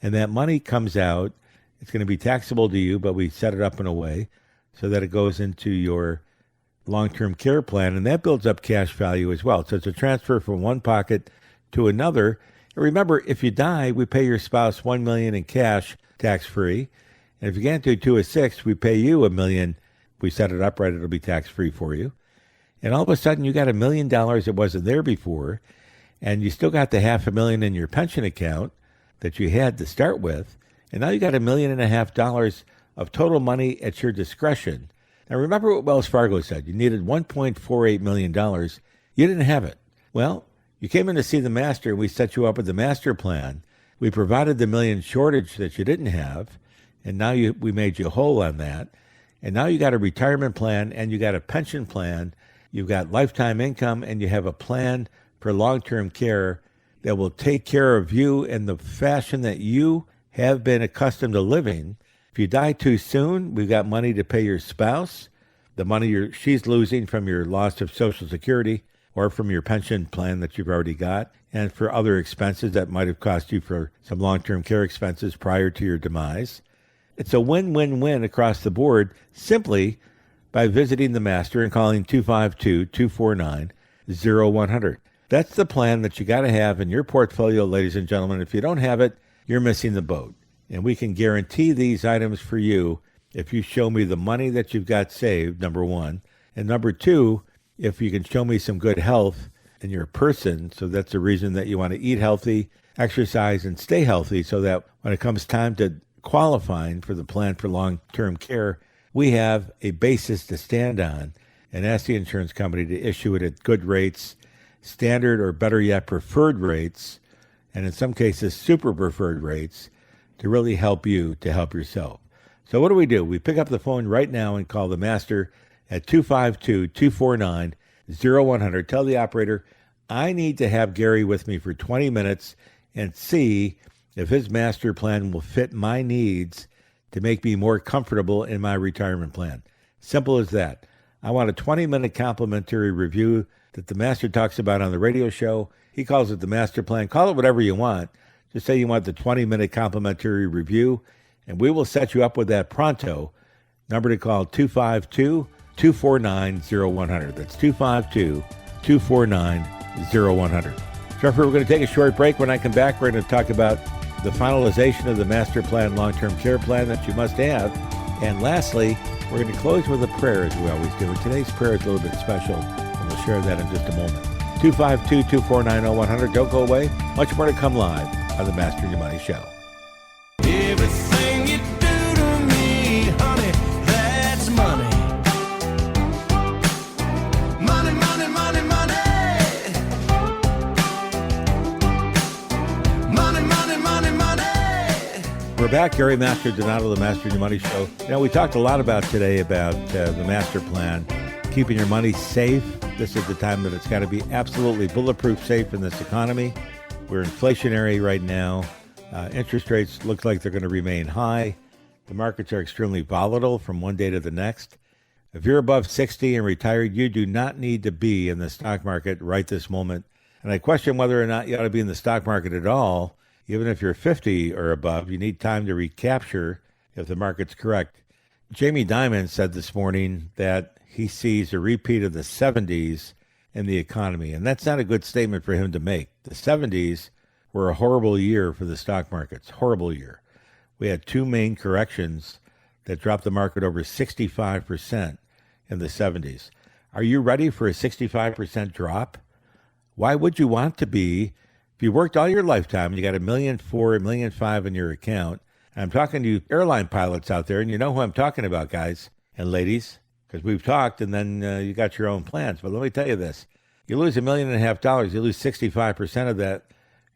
And that money comes out. It's going to be taxable to you, but we set it up in a way so that it goes into your long-term care plan, and that builds up cash value as well. So it's a transfer from one pocket to another. And remember, if you die, we pay your spouse $1 million in cash, tax-free. And if you can't do 2 or 6, we pay you $1 million. If we set it up right, it'll be tax-free for you. And all of a sudden, you got $1 million that wasn't there before, and you still got the $500,000 in your pension account that you had to start with, and now you got $1.5 million of total money at your discretion. Now, remember what Wells Fargo said. You needed $1.48 million. You didn't have it. Well, you came in to see the master, and we set you up with the master plan. We provided the $1 million shortage that you didn't have, and now we made you whole on that. And now you got a retirement plan, and you got a pension plan. You've got lifetime income, and you have a plan for long-term care that will take care of you in the fashion that you have been accustomed to living. If you die too soon, we've got money to pay your spouse, the money she's losing from your loss of Social Security or from your pension plan that you've already got, and for other expenses that might have cost you for some long-term care expenses prior to your demise. It's a win-win-win across the board simply by visiting the master and calling 252-249-0100. That's the plan that you got to have in your portfolio, ladies and gentlemen. If you don't have it, you're missing the boat. And we can guarantee these items for you if you show me the money that you've got saved, number one. And number two, if you can show me some good health in your person. So that's the reason that you want to eat healthy, exercise, and stay healthy, so that when it comes time to qualifying for the plan for long-term care, we have a basis to stand on and ask the insurance company to issue it at good rates, standard or better yet preferred rates, and in some cases super preferred rates, to really help you to help yourself. So what do? We pick up the phone right now and call the master at 252-249-0100. Tell the operator, I need to have Gary with me for 20 minutes and see if his master plan will fit my needs to make me more comfortable in my retirement plan. Simple as that. I want a 20-minute complimentary review that the master talks about on the radio show. He calls it the master plan. Call it whatever you want. Just say you want the 20-minute complimentary review, and we will set you up with that pronto. Number to call, 252-249-0100. That's 252-249-0100. Jeffrey, we're going to take a short break. When I come back, we're going to talk about the finalization of the master plan, long-term care plan that you must have. And lastly, we're going to close with a prayer, as we always do. And today's prayer is a little bit special, and we'll share that in just a moment. 252-249-0100. Don't go away. Much more to come live on the Master Your Money Show. Everything you do to me, honey, that's money. Money, money, money, money. Money, money, money, money. We're back. Gary Masterdonato, the Master Your Money Show. We talked a lot about today about the master plan, keeping your money safe. This is the time that it's got to be absolutely bulletproof safe in this economy. We're inflationary right now. Interest rates look like they're going to remain high. The markets are extremely volatile from one day to the next. If you're above 60 and retired, you do not need to be in the stock market right this moment. And I question whether or not you ought to be in the stock market at all. Even if you're 50 or above, you need time to recapture if the market's correct. Jamie Dimon said this morning that he sees a repeat of the 70s in the economy. And that's not a good statement for him to make. The 70s were a horrible year for the stock markets, horrible year. We had two main corrections that dropped the market over 65% in the 70s. Are you ready for a 65% drop? Why would you want to be? If you worked all your lifetime, you got $1.4 million, $1.5 million in your account. And I'm talking to you airline pilots out there, and you know who I'm talking about, guys and ladies, because we've talked, and then you got your own plans. But let me tell you this. You lose $1.5 million, you lose 65% of that,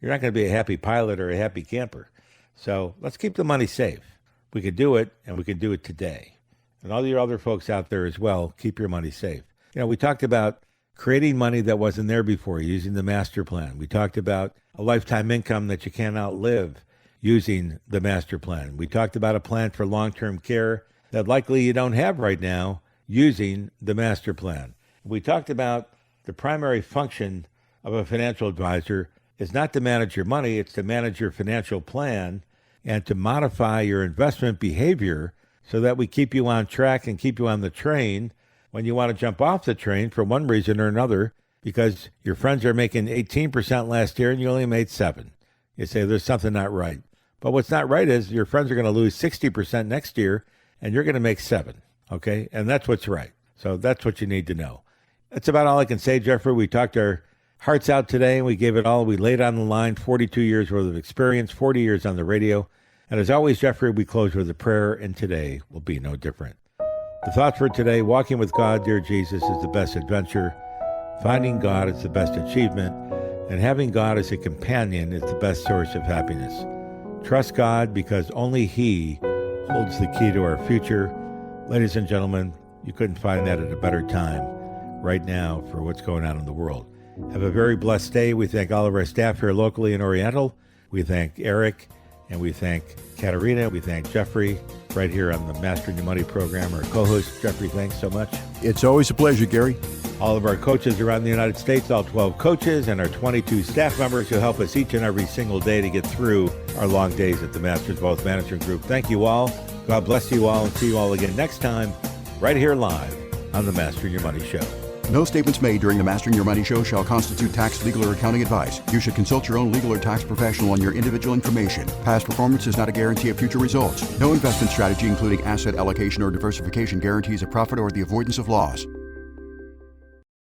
you're not going to be a happy pilot or a happy camper. So let's keep the money safe. We could do it, and we can do it today. And all your other folks out there as well, keep your money safe. We talked about creating money that wasn't there before using the master plan. We talked about a lifetime income that you can't outlive using the master plan. We talked about a plan for long-term care that likely you don't have right now using the master plan. We talked about the primary function of a financial advisor is not to manage your money, it's to manage your financial plan and to modify your investment behavior so that we keep you on track and keep you on the train when you want to jump off the train for one reason or another, because your friends are making 18% last year and you only made 7%. You say there's something not right. But what's not right is your friends are going to lose 60% next year and you're going to make 7%. Okay? And that's what's right. So that's what you need to know. That's about all I can say, Jeffrey. We talked our hearts out today and we gave it all. We laid on the line 42 years worth of experience, 40 years on the radio. And as always, Jeffrey, we close with a prayer, and today will be no different. The thought for today: walking with God, dear Jesus, is the best adventure. Finding God is the best achievement. And having God as a companion is the best source of happiness. Trust God because only He holds the key to our future. Ladies and gentlemen, you couldn't find that at a better time right now for what's going on in the world. Have a very blessed day. We thank all of our staff here locally in Oriental. We thank Eric, and we thank Katerina. We thank Jeffrey right here on the Mastering Your Money program. Our co-host, Jeffrey, thanks so much. It's always a pleasure, Gary. All of our coaches around the United States, all 12 coaches, and our 22 staff members who help us each and every single day to get through our long days at the Masters Wealth Management Group. Thank you all. God bless you all, and see you all again next time right here live on the Mastering Your Money Show. No statements made during the Mastering Your Money show shall constitute tax, legal, or accounting advice. You should consult your own legal or tax professional on your individual information. Past performance is not a guarantee of future results. No investment strategy, including asset allocation or diversification, guarantees a profit or the avoidance of loss.